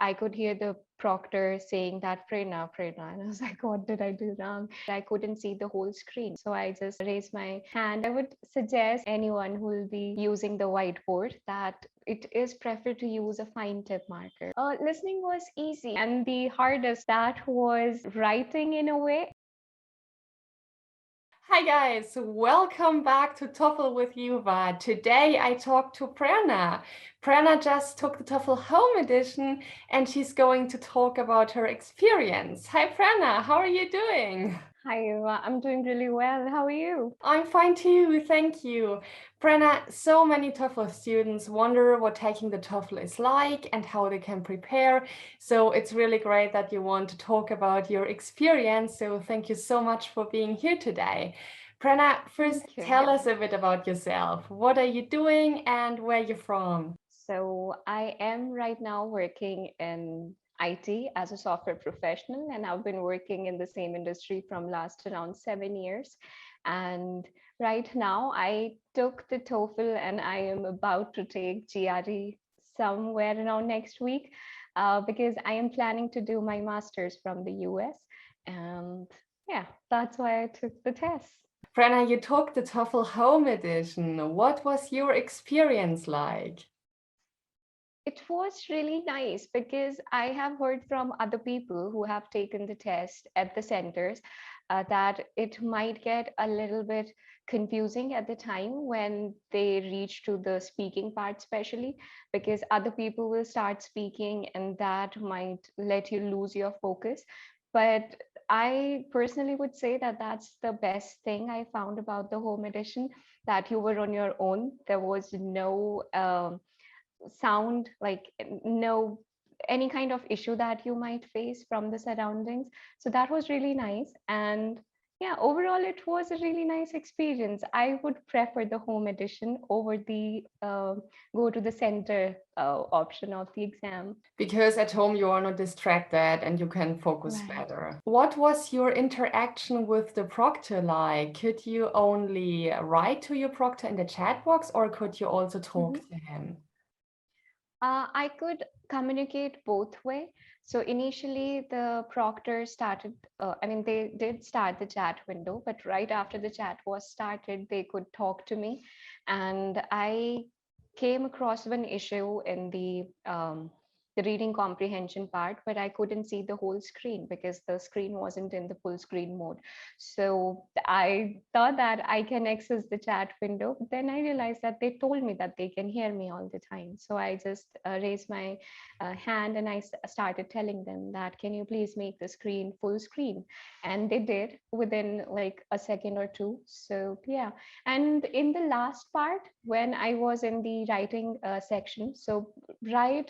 I could hear the proctor saying that Prerna, Prerna. And I was like, what did I do wrong? I couldn't see the whole screen. So I just raised my hand. I would suggest anyone who will be using the whiteboard that it is preferred to use a fine tip marker. Listening was easy, and the hardest that was writing in a way. Hi guys, welcome back to TOEFL with Juva. Today I talked to Prerna. Prerna just took the TOEFL Home Edition and she's going to talk about her experience. Hi Prerna, how are you doing? Hi, Eva. I'm doing really well. How are you? I'm fine too, thank you. Prerna, so many TOEFL students wonder what taking the TOEFL is like and how they can prepare. So it's really great that you want to talk about your experience. So thank you so much for being here today. Prerna, first tell us a bit about yourself. What are you doing and where you're from? So I am right now working in IT as a software professional, and I've been working in the same industry from last around 7 years. And right now I took the TOEFL and I am about to take GRE somewhere around next week because I am planning to do my master's from the US. And yeah, that's why I took the test. Prerna, you took the TOEFL Home Edition. What was your experience like? It was really nice because I have heard from other people who have taken the test at the centers that it might get a little bit confusing at the time when they reach to the speaking part, especially because other people will start speaking and that might let you lose your focus. But I personally would say that that's the best thing I found about the home edition, that you were on your own. There was no sound, like no any kind of issue that you might face from the surroundings. So that was really nice. And yeah, overall it was a really nice experience. I would prefer the home edition over the go to the center option of the exam. Because at home you are not distracted and you can focus Right. better. What was your interaction with the proctor like? Could you only write to your proctor in the chat box or could you also talk Mhm. to him? I could communicate both way. So initially, the proctor started. They did start the chat window, but right after the chat was started, they could talk to me, and I came across one issue in the reading comprehension part where I couldn't see the whole screen because the screen wasn't in the full screen mode. So I thought that I can access the chat window, but then I realized that they told me that they can hear me all the time. So I just raised my hand and I started telling them that, can you please make the screen full screen? And they did within like a second or two. So yeah. And in the last part, when I was in the writing section, so right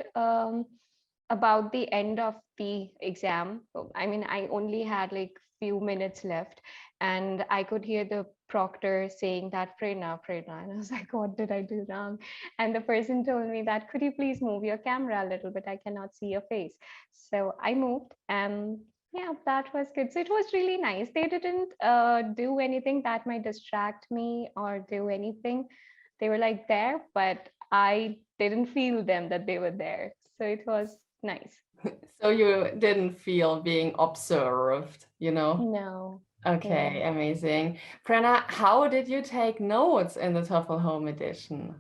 about the end of the exam, I only had like few minutes left and I could hear the proctor saying that Prerna, Prerna. And I was like, what did I do wrong? And the person told me that, could you please move your camera a little bit? I cannot see your face. So I moved and yeah, that was good. So it was really nice. They didn't do anything that might distract me or do anything. They were like there, but I didn't feel them that they were there. So it was nice. So you didn't feel being observed, you know? No. Okay, Yeah. amazing. Prerna, how did you take notes in the TOEFL Home Edition?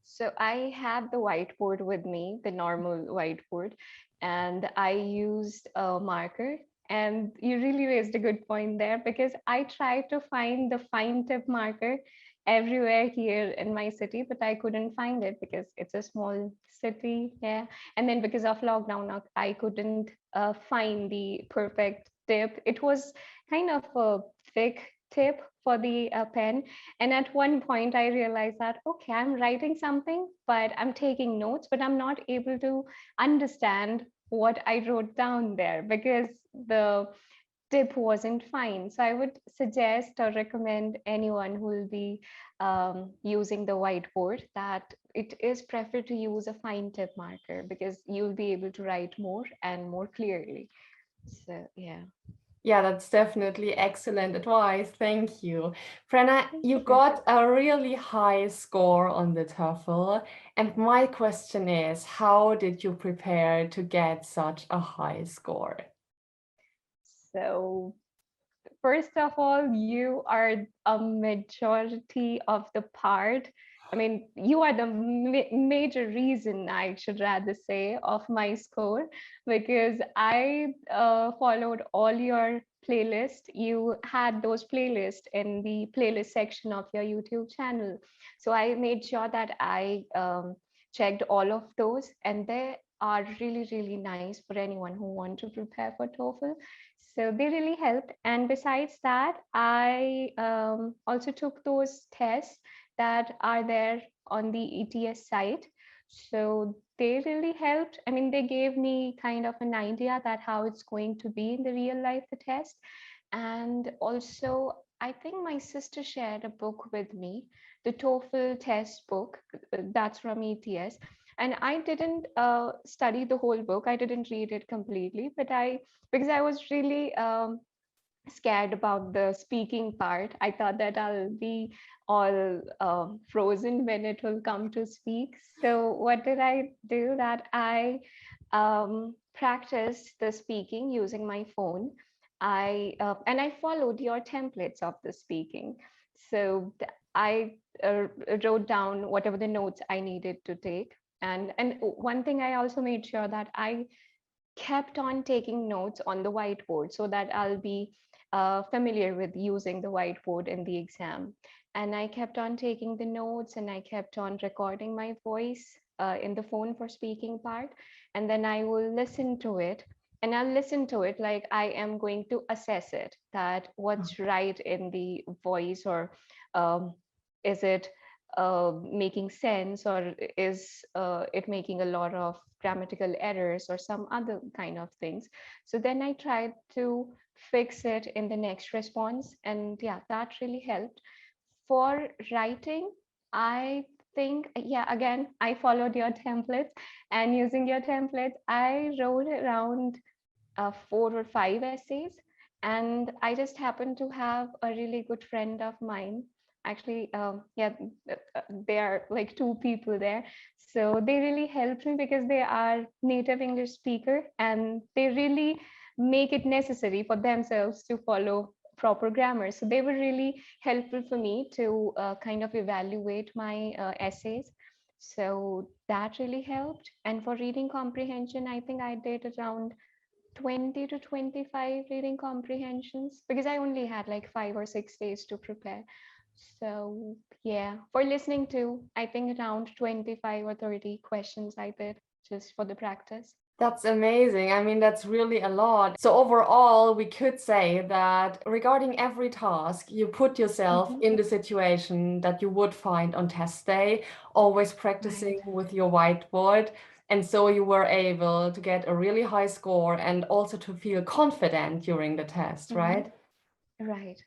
So I had the whiteboard with me, the normal whiteboard, and I used a marker. And you really raised a good point there because I tried to find the fine tip marker everywhere here in my city, but I couldn't find it because it's a small city. Yeah. And then because of lockdown, I couldn't find the perfect tip. It was kind of a thick tip for the pen. And at one point, I realized that, okay, I'm writing something, but I'm taking notes, but I'm not able to understand what I wrote down there because the tip wasn't fine. So I would suggest or recommend anyone who will be using the whiteboard that it is preferred to use a fine tip marker because you'll be able to write more and more clearly. So, yeah. Yeah, that's definitely excellent advice. Thank you. Prerna, Thank you you. got a really high score on the TOEFL. And my question is, how did you prepare to get such a high score? So first of all, you are a majority of the part. I mean, you are the major reason, I should rather say, of my score, because I followed all your playlist. You had those playlists in the playlist section of your YouTube channel. So I made sure that I checked all of those, and they are really, really nice for anyone who want to prepare for TOEFL. So they really helped. And besides that, I also took those tests that are there on the ETS site. So they really helped. I mean, they gave me kind of an idea that how it's going to be in the real life, the test. And also, I think my sister shared a book with me, the TOEFL test book, that's from ETS. And I didn't study the whole book. I didn't read it completely, but because I was really scared about the speaking part. I thought that I'll be all frozen when it will come to speak. So what did I do? That I practiced the speaking using my phone. And I followed your templates of the speaking. So I wrote down whatever the notes I needed to take. And one thing I also made sure that I kept on taking notes on the whiteboard so that I'll be familiar with using the whiteboard in the exam. And I kept on taking the notes and I kept on recording my voice in the phone for speaking part. And then I will listen to it. And I'll listen to it like I am going to assess it, that what's right in the voice, or um, is it making sense, or is it making a lot of grammatical errors or some other kind of things. So then I tried to fix it in the next response. And yeah, that really helped. For writing, I think, yeah, again, I followed your templates, and using your templates, I wrote around 4 or 5 essays. And I just happened to have a really good friend of mine. Actually, yeah, there are like two people there. So they really helped me because they are native English speaker, and they really make it necessary for themselves to follow proper grammar. So they were really helpful for me to kind of evaluate my essays. So that really helped. And for reading comprehension, I think I did around 20 to 25 reading comprehensions because I only had like 5 or 6 days to prepare. So, yeah, for listening to, I think around 25 or 30 questions I did just for the practice. That's amazing. I mean, that's really a lot. So overall, we could say that regarding every task, you put yourself Mhm. in the situation that you would find on test day, always Right. practicing with your whiteboard. And so you were able to get a really high score and also to feel confident during the test, Mhm. right? Right.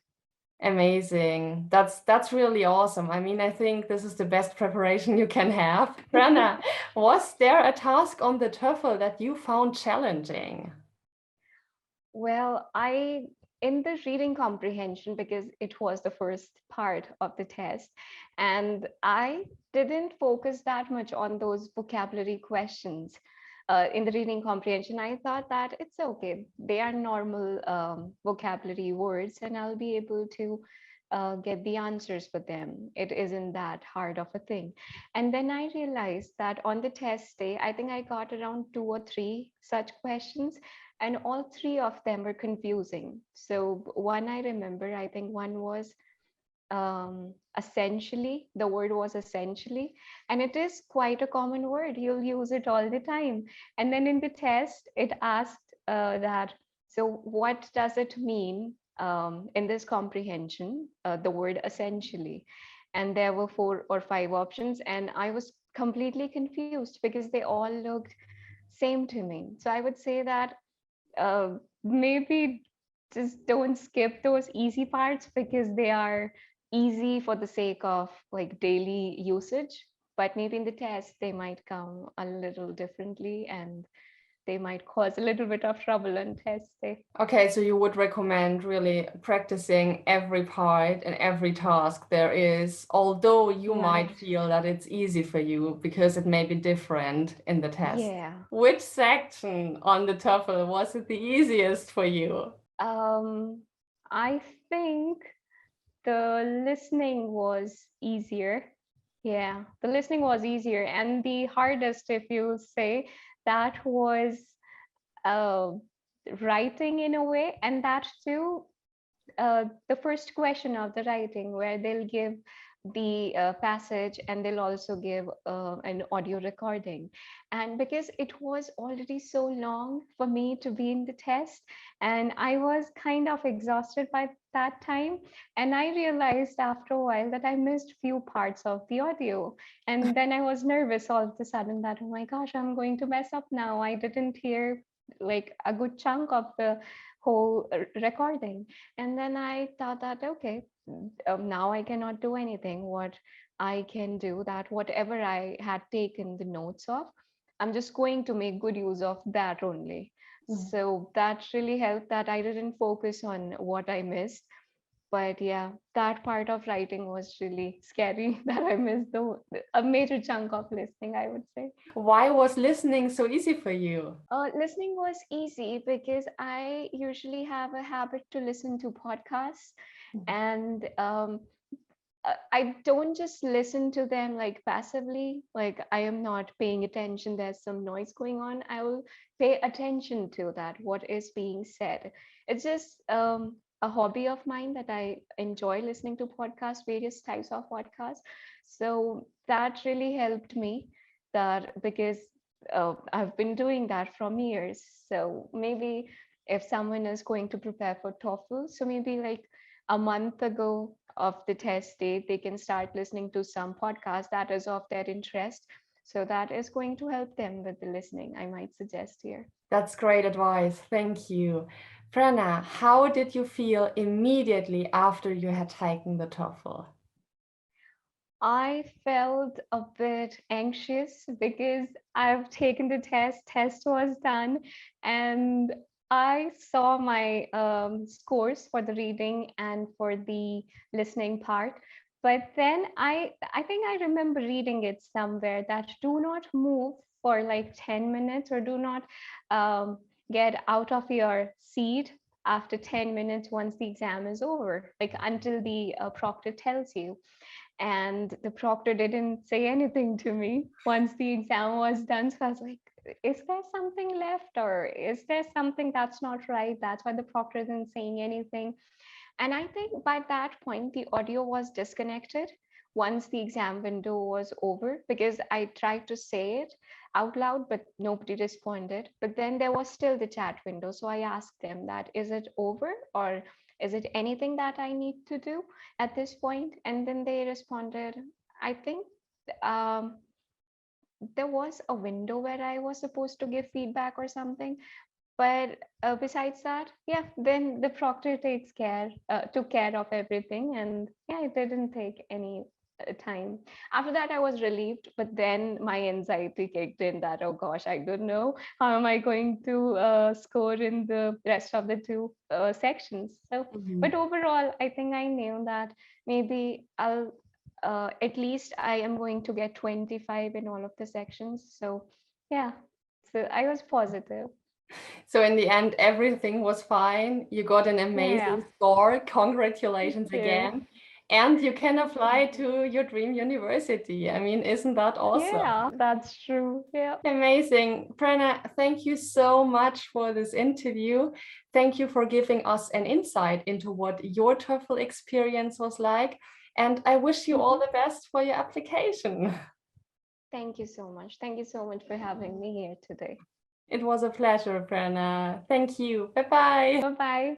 Amazing. That's really awesome. I mean, I think this is the best preparation you can have. Rana, was there a task on the TOEFL that you found challenging? Well, in the reading comprehension, because it was the first part of the test, and I didn't focus that much on those vocabulary questions. In the reading comprehension, I thought that it's okay. They are normal vocabulary words, and I'll be able to get the answers for them. It isn't that hard of a thing. And then I realized that on the test day, I think I got around 2 or 3 such questions, and all three of them were confusing. So one I remember, I think one was essentially, the word was essentially, and it is quite a common word. You'll use it all the time. And then in the test, it asked that, so what does it mean in this comprehension, the word essentially? And there were 4 or 5 options, and I was completely confused because they all looked same to me. So I would say that maybe just don't skip those easy parts because they are easy for the sake of like daily usage, but maybe in the test they might come a little differently, and they might cause a little bit of trouble on test day. Okay, so you would recommend really practicing every part and every task there is, although you might Right. feel that it's easy for you because it may be different in the test. Yeah. Which section on the TOEFL was it the easiest for you? I think the listening was easier. Yeah, the listening was easier, and the hardest, if you say, that was uh, writing in a way, and that too, the first question of the writing, where they'll give the passage and they'll also give an audio recording. And because it was already so long for me to be in the test, and I was kind of exhausted by that time, and I realized after a while that I missed few parts of the audio. And then I was nervous all of a sudden that, oh my gosh, I'm going to mess up now. I didn't hear like a good chunk of the whole recording. And then I thought that, okay, now I cannot do anything. What I can do, that whatever I had taken the notes of, I'm just going to make good use of that only. So that really helped, that I didn't focus on what I missed. But yeah, that part of writing was really scary, that I missed a major chunk of listening, I would say. Why was listening so easy for you? Listening was easy because I usually have a habit to listen to podcasts, and I don't just listen to them like passively, like I am not paying attention, there's some noise going on. I will pay attention to that, what is being said. It's just a hobby of mine that I enjoy listening to podcasts, various types of podcasts. So that really helped me, that because I've been doing that from years. So maybe if someone is going to prepare for TOEFL, so maybe like a month ago of the test date, they can start listening to some podcast that is of their interest. So that is going to help them with the listening, I might suggest here. That's great advice. Thank you. Prerna, how did you feel immediately after you had taken the TOEFL? I felt a bit anxious because I've taken the test was done, and I saw my scores for the reading and for the listening part. But then I think I remember reading it somewhere that do not move for like 10 minutes, or do not um, get out of your seat after 10 minutes once the exam is over, like until the proctor tells you. And the proctor didn't say anything to me once the exam was done. So I was like, is there something left, or is there something that's not right? That's why the proctor isn't saying anything. And I think by that point, the audio was disconnected once the exam window was over, because I tried to say it out loud, but nobody responded. But then there was still the chat window. So I asked them that, is it over, or is it anything that I need to do at this point? And then they responded, I think um, there was a window where I was supposed to give feedback or something. But besides that, yeah, then the proctor took care of everything, and yeah, it didn't take any time. After that, I was relieved, but then my anxiety kicked in, that, oh gosh, I don't know, how am I going to score in the rest of the two sections. So, but overall, I think I knew that maybe I'll at least I am going to get 25 in all of the sections. So yeah, so I was positive. So in the end, everything was fine. You got an Yeah. amazing score. Congratulations Thank you. again. And you can apply to your dream university. I mean, isn't that awesome? Yeah, that's true. Yeah. Amazing. Prerna, thank you so much for this interview. Thank you for giving us an insight into what your TOEFL experience was like. And I wish you all the best for your application. Thank you so much. Thank you so much for having me here today. It was a pleasure, Prerna. Thank you. Bye-bye. Bye-bye.